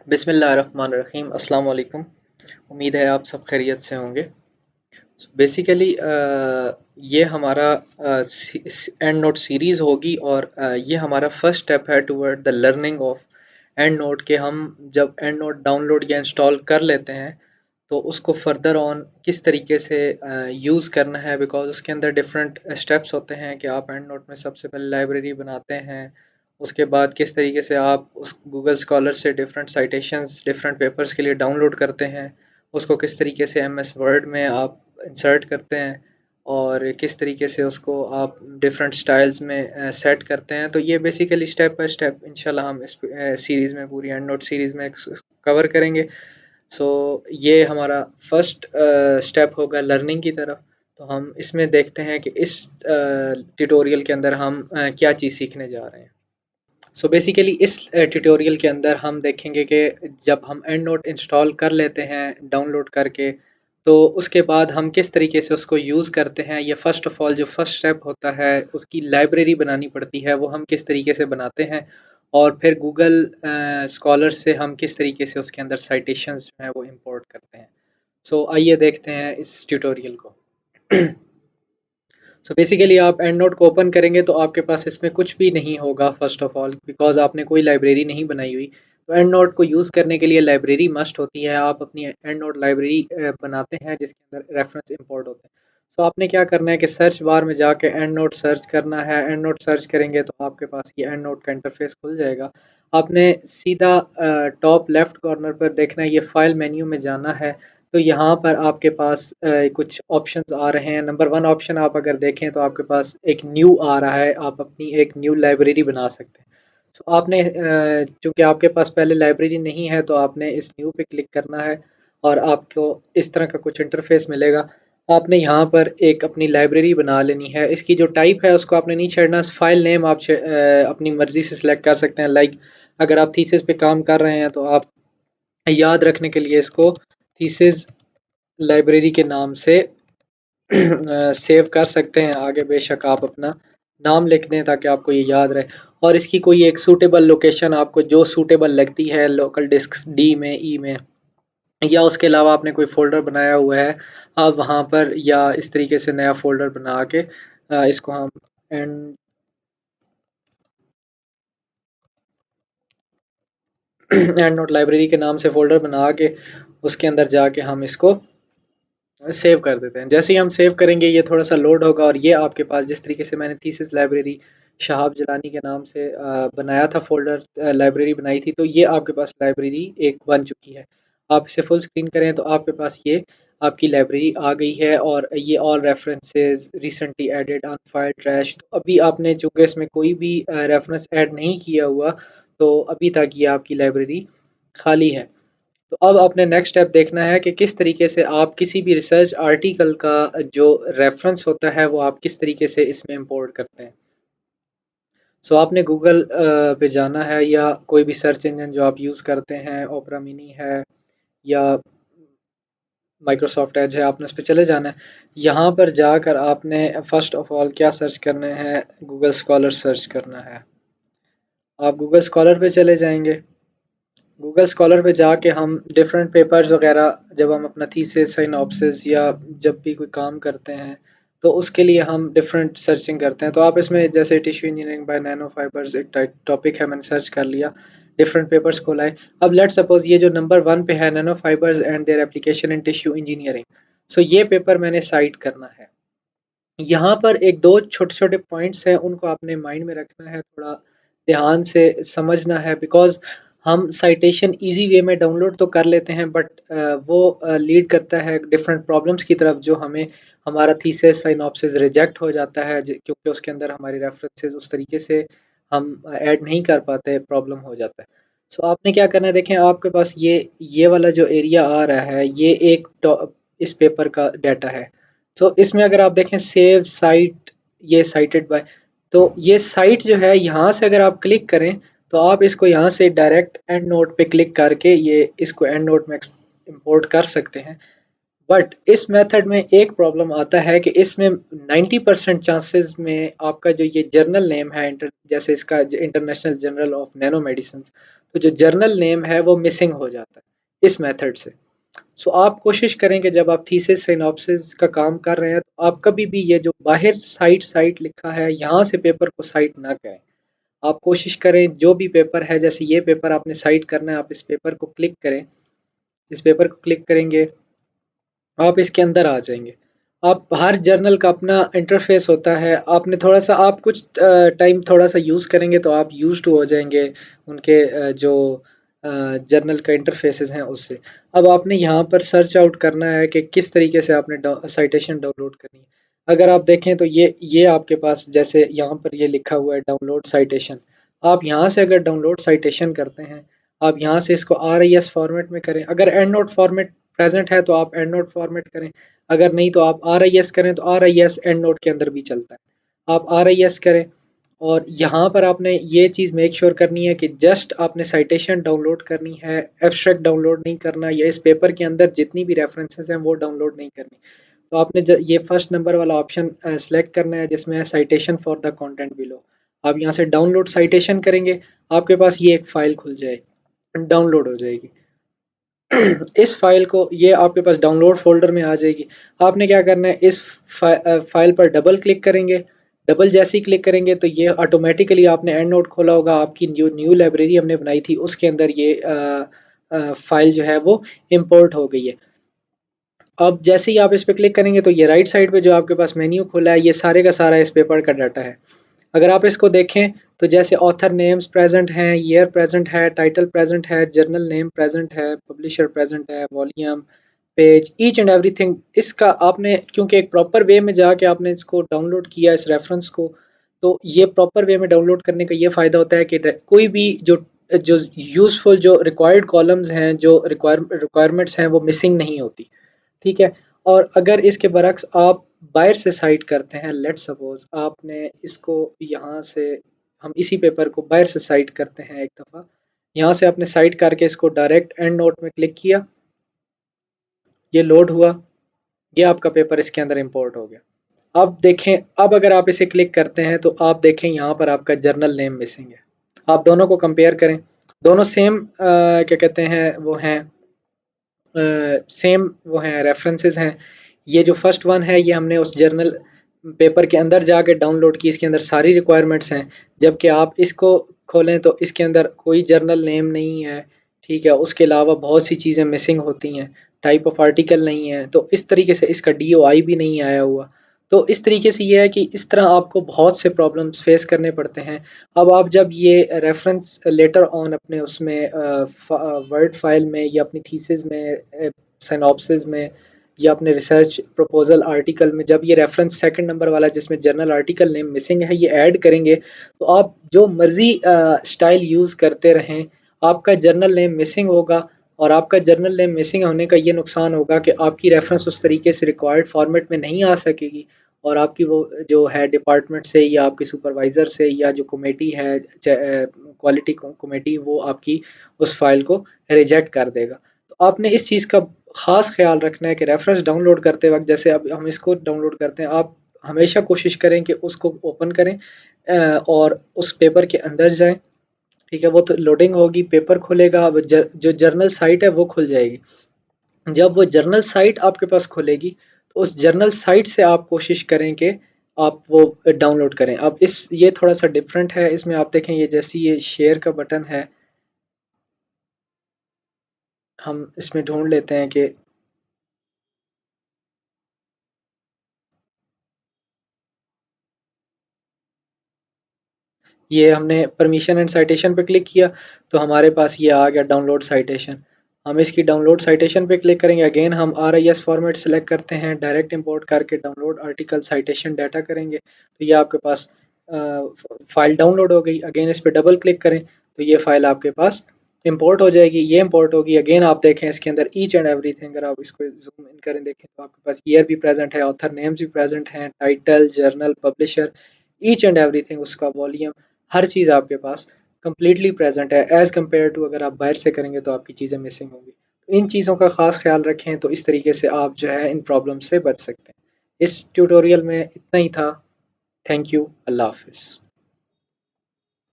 बिस्मिल्लाहिर्रहमानिर्रहीम अस्सलाम वालेकुम। उम्मीद है आप सब खैरियत से होंगे। बेसिकली ये हमारा एंड नोट सीरीज़ होगी और ये हमारा फर्स्ट स्टेप है toward the learning of and note के हम जब एंड नोट डाउनलोड या इंस्टॉल कर लेते हैं तो उसको फर्दर ऑन किस तरीके से यूज़ करना है, बिकॉज़ उसके अंदर डिफरेंट स्टेप्स होते हैं कि आप एंड नोट में सबसे पहले लाइब्रेरी बनाते हैं। उसके बाद किस तरीके से आप उस गूगल स्कॉलर से डिफरेंट साइटेशंस डिफरेंट पेपर्स के लिए डाउनलोड करते हैं, उसको किस तरीके से एमएस वर्ड में आप इंसर्ट करते हैं और किस तरीके से उसको आप डिफरेंट स्टाइल्स में सेट करते हैं। तो ये बेसिकली स्टेप बाय स्टेप इंशाल्लाह हम इस सीरीज़ में, पूरी एंड नोट सीरीज़ में कवर करेंगे। सो ये हमारा फर्स्ट स्टेप होगा लर्निंग की तरफ। तो हम इसमें देखते हैं कि इस ट्यूटोरियल के अंदर हम क्या चीज़ सीखने जा रहे हैं। सो बेसिकली इस ट्यूटोरियल के अंदर हम देखेंगे कि जब हम एंड नोट इंस्टॉल कर लेते हैं डाउनलोड करके, तो उसके बाद हम किस तरीके से उसको यूज़ करते हैं। ये फ़र्स्ट ऑफ़ ऑल जो फर्स्ट स्टेप होता है उसकी लाइब्रेरी बनानी पड़ती है, वो हम किस तरीके से बनाते हैं और फिर गूगल स्कॉलर से हम किस तरीके से उसके अंदर साइटेशंस जो हैं वो इंपोर्ट करते हैं। सो आइए देखते हैं इस ट्यूटोरियल को। सो बेसिकली आप एंड नोट को ओपन करेंगे तो आपके पास इसमें कुछ भी नहीं होगा फर्स्ट ऑफ ऑल, बिकॉज आपने कोई लाइब्रेरी नहीं बनाई हुई। तो एंड नोट को यूज़ करने के लिए लाइब्रेरी मस्ट होती है। आप अपनी एंड नोट लाइब्रेरी बनाते हैं जिसके अंदर रेफरेंस इंपोर्ट होते हैं। सो आपने क्या करना है कि सर्च बार में जाके एंड नोट सर्च करना है। एंड नोट सर्च करेंगे तो आपके पास ये एंड नोट का इंटरफेस खुल जाएगा। आपने सीधा टॉप लेफ्ट कॉर्नर पर देखना है, ये फाइल मेन्यू में जाना है। तो यहाँ पर आपके पास कुछ ऑप्शंस आ रहे हैं। नंबर वन ऑप्शन आप अगर देखें तो आपके पास एक न्यू आ रहा है, आप अपनी एक न्यू लाइब्रेरी बना सकते हैं। तो आपने चूँकि आपके पास पहले लाइब्रेरी नहीं है तो आपने इस न्यू पे क्लिक करना है और आपको इस तरह का कुछ इंटरफेस मिलेगा। आपने यहाँ पर एक अपनी लाइब्रेरी बना लेनी है। इसकी जो टाइप है उसको आपने नहीं छेड़ना। फाइल नेम आप अपनी मर्ज़ी से सिलेक्ट कर सकते हैं। लाइक अगर आप थीसिस पे काम कर रहे हैं तो आप याद रखने के लिए इसको थीसिस लाइब्रेरी के नाम से सेव कर सकते हैं। आगे बेशक आप अपना नाम लिख दें ताकि आपको ये याद रहे। और इसकी कोई एक सूटेबल लोकेशन आपको जो सूटेबल लगती है लोकल डिस्क डी में, ई में, या उसके अलावा आपने कोई फ़ोल्डर बनाया हुआ है आप वहाँ पर, या इस तरीके से नया फ़ोल्डर बना के इसको हम एंड एंड नोट लाइब्रेरी के नाम से फ़ोल्डर बना के उसके अंदर जाके हम इसको सेव कर देते हैं। जैसे ही हम सेव करेंगे ये थोड़ा सा लोड होगा और ये आपके पास जिस तरीके से मैंने थीसिस लाइब्रेरी शहाब जलानी के नाम से बनाया था फ़ोल्डर, लाइब्रेरी बनाई थी, तो ये आपके पास लाइब्रेरी एक बन चुकी है। आप इसे फुल स्क्रीन करें तो आपके पास ये आपकी लाइब्रेरी आ गई है और ये all references recently added unfiled trash. तो अभी आपने चूँकि इसमें कोई भी रेफरेंस ऐड नहीं किया हुआ, तो अभी तक ये आपकी लाइब्रेरी खाली है। तो अब आपने नेक्स्ट स्टेप देखना है कि किस तरीके से आप किसी भी रिसर्च आर्टिकल का जो रेफरेंस होता है वो आप किस तरीके से इसमें इंपोर्ट करते हैं। सो आपने गूगल पे जाना है या कोई भी सर्च इंजन जो आप यूज़ करते हैं, ओपरा मिनी है या माइक्रोसॉफ्ट एज है, आपने उस पे चले जाना है। यहाँ पर जाकर आपने फ़र्स्ट ऑफ़ ऑल क्या सर्च करना है, गूगल स्कॉलर सर्च करना है। आप गूगल स्कॉलर पे चले जाएंगे। गूगल स्कॉलर पे जाके हम डिफरेंट पेपर्स वगैरह जब हम अपना थीसिस सिनॉप्सिस या जब भी कोई काम करते हैं तो उसके लिए हम डिफरेंट सर्चिंग करते हैं। तो आप इसमें जैसे tissue engineering bye nano fibres एक टॉपिक है, मैंने सर्च कर लिया, डिफरेंट पेपर्स खोला है। अब लेट सपोज ये जो नंबर वन पे है, nano fibres and their application in tissue engineering, so ये पेपर मैंने साइट करना है। यहाँ पर एक दो छोटे छोटे पॉइंट्स हैं, उनको आपने माइंड में रखना है, थोड़ा ध्यान से समझना है। बिकॉज हम साइटेशन इजी वे में डाउनलोड तो कर लेते हैं बट वो लीड करता है डिफरेंट प्रॉब्लम्स की तरफ, जो हमें हमारा थीसिस साइनॉप्सिस रिजेक्ट हो जाता है क्योंकि उसके अंदर हमारी रेफरेंसेस उस तरीके से हम ऐड नहीं कर पाते, प्रॉब्लम हो जाता है। सो आपने क्या करना है, देखें आपके पास ये वाला जो एरिया आ रहा है ये एक इस पेपर का डाटा है। तो इसमें अगर आप देखें सेव साइट, ये साइटेड बाय, तो ये साइट जो है यहाँ से अगर आप क्लिक करें तो आप इसको यहाँ से डायरेक्ट एंड नोट पे क्लिक करके ये इसको एंड नोट में इंपोर्ट कर सकते हैं। बट इस मेथड में एक प्रॉब्लम आता है कि इसमें 90% चांसेस में आपका जो ये जर्नल नेम है जैसे इसका international journal of nano medicine, तो जो जर्नल नेम है वो मिसिंग हो जाता है इस मेथड से। सो आप कोशिश करें कि जब आप थीसिस सिनॉप्सिस का काम कर रहे हैं तो आप कभी भी ये जो बाहर साइट साइट लिखा है यहाँ से पेपर को साइट ना करें। आप कोशिश करें जो भी पेपर है, जैसे ये पेपर आपने साइट करना है, आप इस पेपर को क्लिक करें। इस पेपर को क्लिक करेंगे, आप इसके अंदर आ जाएंगे। आप हर जर्नल का अपना इंटरफेस होता है, आपने थोड़ा सा आप कुछ टाइम थोड़ा सा यूज़ करेंगे तो आप यूज टू हो जाएंगे उनके जो जर्नल का इंटरफेसेस हैं उससे। अब आपने यहाँ पर सर्च आउट करना है कि किस तरीके से आपने साइटेशन डाउनलोड करनी है। अगर आप देखें तो ये आपके पास जैसे यहाँ पर ये लिखा हुआ है डाउनलोड साइटेशन। आप यहाँ से अगर डाउनलोड साइटेशन करते हैं, आप यहाँ से इसको RIS फॉर्मेट में करें। अगर एंड नोट फॉर्मेट प्रेजेंट है तो आप एंड नोट फॉर्मेट करें, अगर नहीं तो आप RIS करें, तो RIS एंड नोट के अंदर भी चलता है। आप RIS करें और यहाँ पर आपने ये चीज़ मेक श्योर करनी है कि जस्ट आपने साइटेशन डाउनलोड करनी है, एब्स्ट्रैक्ट डाउनलोड नहीं करना, या इस पेपर के अंदर जितनी भी रेफरेंसेस हैं वो डाउनलोड नहीं करनी। तो आपने ये फर्स्ट नंबर वाला ऑप्शन सेलेक्ट करना है जिसमें है citation for the content below. आप यहाँ से डाउनलोड साइटेशन करेंगे, आपके पास ये एक फ़ाइल खुल जाएगी, डाउनलोड हो जाएगी। इस फाइल को ये आपके पास डाउनलोड फ़ोल्डर में आ जाएगी। आपने क्या करना है, इस फाइल पर डबल क्लिक करेंगे। डबल जैसे ही क्लिक करेंगे तो ये ऑटोमेटिकली आपने एंड नोट खोला होगा, आपकी जो न्यू लाइब्रेरी हमने बनाई थी उसके अंदर ये फाइल जो है वो इम्पोर्ट हो गई है। अब जैसे ही आप इस पे क्लिक करेंगे तो ये राइट साइड पे जो आपके पास मेन्यू खुला है, ये सारे का सारा इस पेपर का डाटा है। अगर आप इसको देखें तो जैसे ऑथर नेम्स प्रेजेंट हैं, ईयर प्रेजेंट है, टाइटल प्रेजेंट है, जर्नल नेम प्रेजेंट है, पब्लिशर प्रेजेंट है, volume, page, each and everything. इसका आपने क्योंकि एक प्रॉपर वे में जाके आपने इसको डाउनलोड किया इस रेफरेंस को, तो ये प्रॉपर वे में डाउनलोड करने का ये फ़ायदा होता है कि कोई भी जो जो यूज़फुल जो रिक्वायर्ड कॉलम्स हैं, जो रिक्वायरमेंट्स हैं वो मिसिंग नहीं होती। ठीक है। और अगर इसके बरक्स आप बाहर से साइट करते हैं, लेट सपोज आपने इसको यहाँ से, हम इसी पेपर को बाहर से साइट करते हैं एक दफ़ा, यहाँ से आपने साइट करके इसको डायरेक्ट एंड नोट में क्लिक किया, ये लोड हुआ, ये आपका पेपर इसके अंदर इंपोर्ट हो गया। अब देखें, अब अगर आप इसे क्लिक करते हैं तो आप देखें यहाँ पर आपका जर्नल नेम मिसिंग है। आप दोनों को कंपेयर करें, दोनों सेम क्या कहते हैं वो हैं, सेम वो हैं, रेफरेंसेस हैं। ये जो फर्स्ट वन है ये हमने उस जर्नल पेपर के अंदर जाके डाउनलोड की, इसके अंदर सारी रिक्वायरमेंट्स हैं। जबकि आप इसको खोलें तो इसके अंदर कोई जर्नल नेम नहीं है। ठीक है, उसके अलावा बहुत सी चीज़ें मिसिंग होती हैं, टाइप ऑफ आर्टिकल नहीं है, तो इस तरीके से इसका DOI भी नहीं आया हुआ। तो इस तरीके से ये है कि इस तरह आपको बहुत से प्रॉब्लम्स फेस करने पड़ते हैं। अब आप जब ये रेफरेंस लेटर ऑन अपने उसमें वर्ड फाइल में या अपनी थीसिस में, सिनॉप्सिस में, या अपने रिसर्च प्रपोजल आर्टिकल में जब ये रेफरेंस सेकंड नंबर वाला जिसमें जर्नल आर्टिकल नेम मिसिंग है ये ऐड करेंगे, तो आप जो मर्जी स्टाइल यूज़ करते रहें, आपका जर्नल नेम मिसिंग होगा। और आपका जर्नल नेम मिसिंग होने का ये नुकसान होगा कि आपकी रेफरेंस उस तरीके से रिक्वायर्ड फॉर्मेट में नहीं आ सकेगी, और आपकी वो जो है डिपार्टमेंट से या आपके सुपरवाइज़र से या जो कमेटी है, क्वालिटी कमेटी, वो आपकी उस फाइल को रिजेक्ट कर देगा। तो आपने इस चीज़ का ख़ास ख्याल रखना है कि रेफरेंस डाउनलोड करते वक्त, जैसे अब हम इसको डाउनलोड करते हैं, आप हमेशा कोशिश करें कि उसको ओपन करें और उस पेपर के अंदर जाएं। ठीक है, वो तो लोडिंग होगी, पेपर खुलेगा, जो जर्नल साइट है वो खुल जाएगी। जब वो जर्नल साइट आपके पास खुलेगी तो उस जर्नल साइट से आप कोशिश करें कि आप वो डाउनलोड करें। अब इस ये थोड़ा सा डिफरेंट है, इसमें आप देखें ये जैसी ये शेयर का बटन है, हम इसमें ढूंढ लेते हैं कि ये हमने परमिशन एंड साइटेशन पे क्लिक किया तो हमारे पास ये आ गया डाउनलोड साइटेशन। हम इसकी डाउनलोड साइटेशन पे क्लिक करेंगे, अगेन हम RIS फॉर्मेट सेलेक्ट करते हैं, डायरेक्ट इंपोर्ट करके डाउनलोड आर्टिकल साइटेशन डाटा करेंगे तो ये आपके पास फाइल डाउनलोड हो गई। अगेन इस पर डबल क्लिक करें तो ये फाइल आपके पास इंपोर्ट हो जाएगी, ये इंपोर्ट होगी। अगेन आप देखें इसके अंदर ईच एंड एवरीथिंग, अगर आप इसको जूम इन करें देखें तो आपके पास ईयर भी प्रेजेंट है, ऑथर नेम्स भी प्रेजेंट हैं, title, journal, publisher, each and everything, उसका वॉल्यूम, हर चीज़ आपके पास कंप्लीटली प्रेजेंट है। एज़ कम्पेयर टू अगर आप बाहर से करेंगे तो आपकी चीज़ें मिसिंग होंगी। इन चीज़ों का ख़ास ख्याल रखें तो इस तरीके से आप जो है इन प्रॉब्लम से बच सकते हैं। इस ट्यूटोरियल में इतना ही था। Thank you. अल्लाह हाफ़िज़।